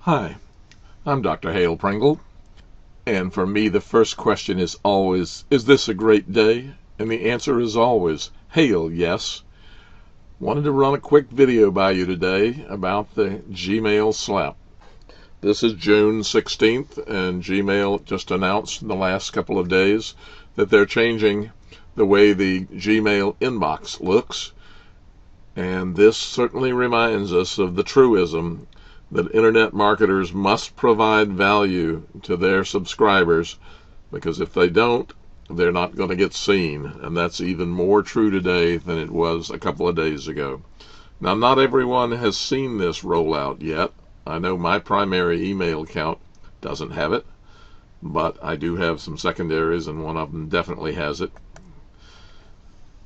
Hi, I'm Dr. Hale Pringle, and for me the first question is always, is this a great day? And the answer is always, Hale, yes. Wanted to run a quick video by you today about the Gmail slap. This is June 16th, and Gmail just announced in the last couple of days that they're changing the way the Gmail inbox looks. And this certainly reminds us of the truism that internet marketers must provide value to their subscribers, because if they don't, they're not going to get seen. And that's even more true today than it was a couple of days ago. Now, not everyone has seen this rollout yet. I know my primary email account doesn't have it, but I do have some secondaries, and one of them definitely has it.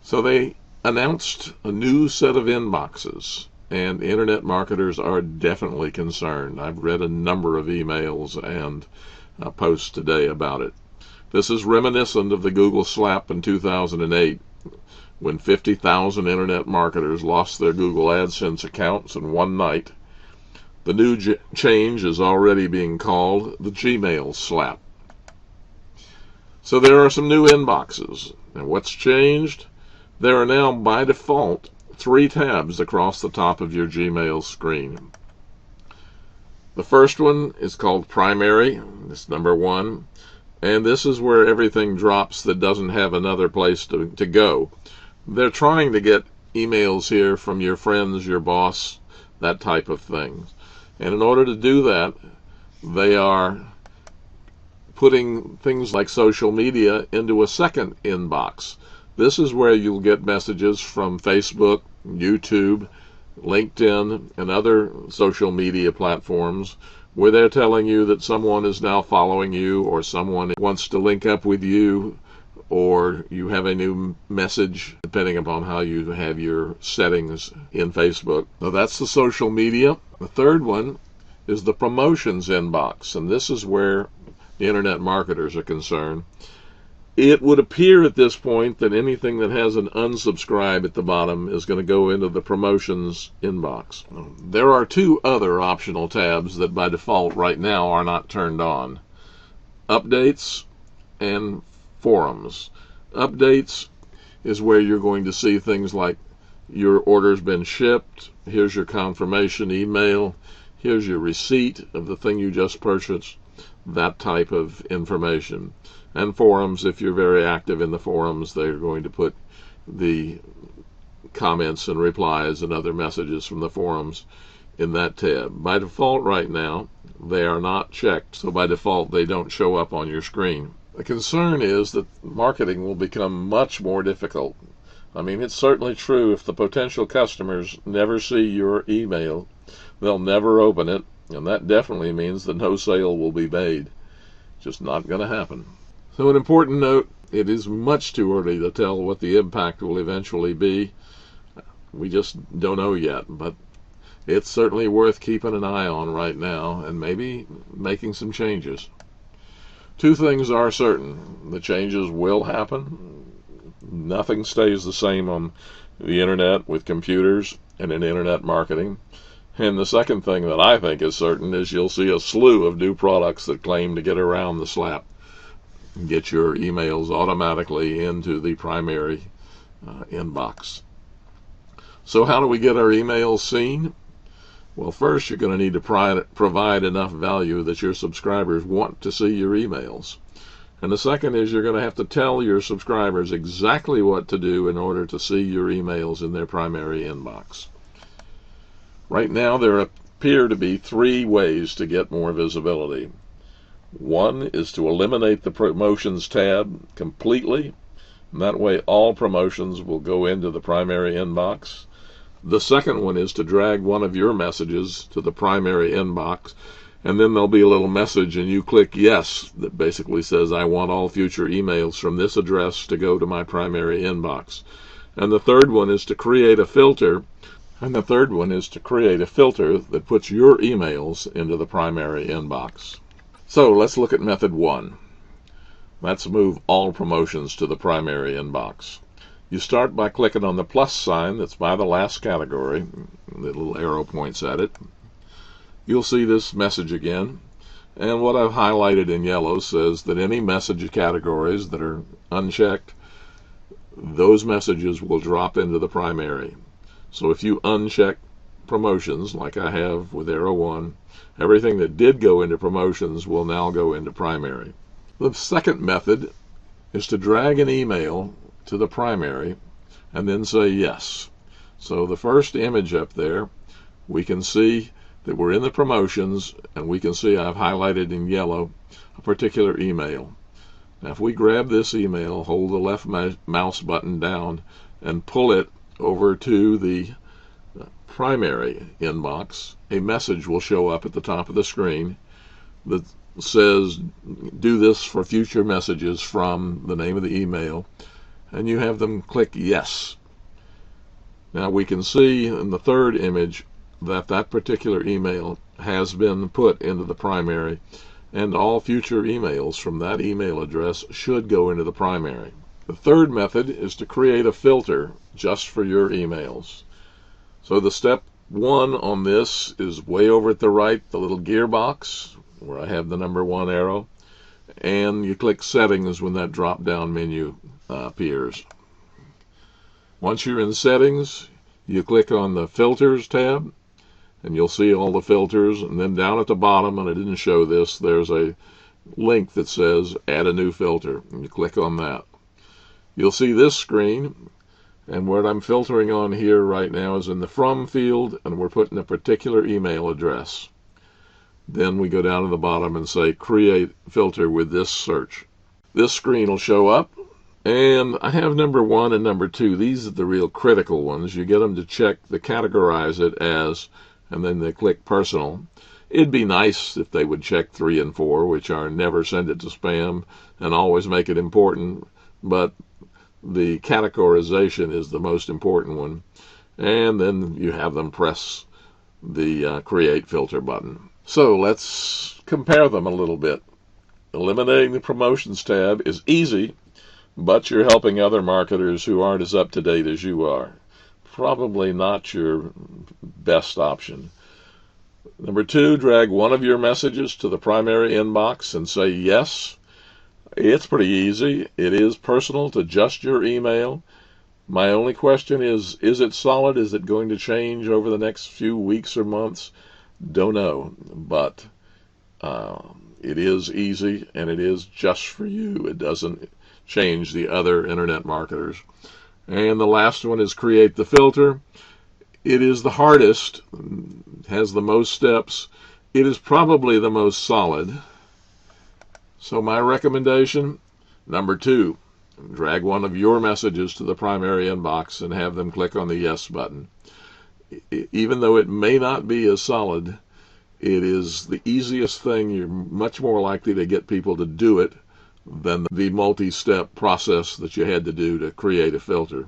So they announced a new set of inboxes, and internet marketers are definitely concerned. I've read a number of emails and posts today about it. This is reminiscent of the Google slap in 2008, when 50,000 internet marketers lost their Google AdSense accounts in one night. The new change is already being called the Gmail slap. So there are some new inboxes. And what's changed? There are now, by default, 3 tabs across the top of your Gmail screen. The first one is called Primary. It's number 1. And this is where everything drops that doesn't have another place to go. They're trying to get emails here from your friends, your boss, that type of thing. And in order to do that, they are putting things like social media into a second inbox. This is where you'll get messages from Facebook, YouTube, LinkedIn, and other social media platforms where they're telling you that someone is now following you, or someone wants to link up with you, or you have a new message, depending upon how you have your settings in Facebook. Now that's the social media. The third one is the promotions inbox, and this is where the internet marketers are concerned. It would appear at this point that anything that has an unsubscribe at the bottom is going to go into the promotions inbox. There are 2 other optional tabs that by default right now are not turned on: updates and forums. Updates is where you're going to see things like your order's been shipped, here's your confirmation email, here's your receipt of the thing you just purchased, that type of information. And forums, if you're very active in the forums, they're going to put the comments and replies and other messages from the forums in that tab. By default right now, they are not checked, so by default they don't show up on your screen. The concern is that marketing will become much more difficult. I mean, it's certainly true if the potential customers never see your email, they'll never open it, and that definitely means that no sale will be made. Just not going to happen. So an important note, it is much too early to tell what the impact will eventually be. We just don't know yet, but it's certainly worth keeping an eye on right now and maybe making some changes. 2 things are certain. The changes will happen. Nothing stays the same on the internet with computers and in internet marketing. And the second thing that I think is certain is you'll see a slew of new products that claim to get around the slap. Get your emails automatically into the primary inbox. So how do we get our emails seen? Well, first you're going to need to provide enough value that your subscribers want to see your emails. And the second is you're going to have to tell your subscribers exactly what to do in order to see your emails in their primary inbox. Right now there appear to be 3 ways to get more visibility. One is to eliminate the promotions tab completely, and that way all promotions will go into the primary inbox. The second one is to drag one of your messages to the primary inbox, and then there'll be a little message and you click yes that basically says, I want all future emails from this address to go to my primary inbox. And the third one is to create a filter, that puts your emails into the primary inbox. So let's look at method 1. Let's move all promotions to the primary inbox. You start by clicking on the plus sign that's by the last category. The little arrow points at it. you'll see this message again. And what I've highlighted in yellow says that any message categories that are unchecked, those messages will drop into the primary. So if you uncheck promotions, like I have with arrow 1, everything that did go into promotions will now go into primary. The second method is to drag an email to the primary and then say yes. So the first image up there, we can see that we're in the promotions, and we can see I've highlighted in yellow a particular email. Now if we grab this email, hold the left mouse button down and pull it over to the primary inbox, a message will show up at the top of the screen that says do this for future messages from the name of the email, and you have them click yes. Now we can see in the third image that that particular email has been put into the primary, and all future emails from that email address should go into the primary. The third method is to create a filter just for your emails. So the step 1 on this is way over at the right, the little gearbox where I have the number 1 arrow, and you click settings when that drop down menu appears. Once you're in settings, you click on the filters tab, and you'll see all the filters, and then down at the bottom, and I didn't show this, there's a link that says add a new filter, and you click on that. You'll see this screen, and what I'm filtering on here right now is in the from field, and we're putting a particular email address. Then we go down to the bottom and say create filter with this search. This screen will show up, and I have number 1 and number 2. These are the real critical ones. You get them to check the categorize it as, and then they click personal. It'd be nice if they would check 3 and 4, which are never send it to spam and always make it important, but the categorization is the most important one. And then you have them press the create filter button. So let's compare them a little bit. Eliminating the promotions tab is easy, but you're helping other marketers who aren't as up to date as you are. Probably not your best option. Number 2, drag one of your messages to the primary inbox and say yes. It's pretty easy. It is personal to just your email. My only question is it solid? Is it going to change over the next few weeks or months? Don't know, but it is easy, and it is just for you. It doesn't change the other internet marketers. And the last one is create the filter. It is the hardest, has the most steps. It is probably the most solid. So my recommendation, number 2, drag one of your messages to the primary inbox and have them click on the yes button. Even though it may not be as solid, it is the easiest thing. You're much more likely to get people to do it than the multi-step process that you had to do to create a filter.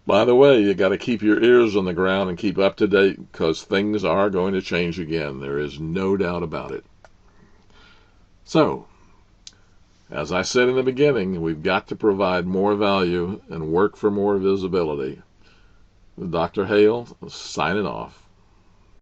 By the way, you got to keep your ears on the ground and keep up to date, because things are going to change again. There is no doubt about it. So, as I said in the beginning, we've got to provide more value and work for more visibility. Dr. Hale, signing off.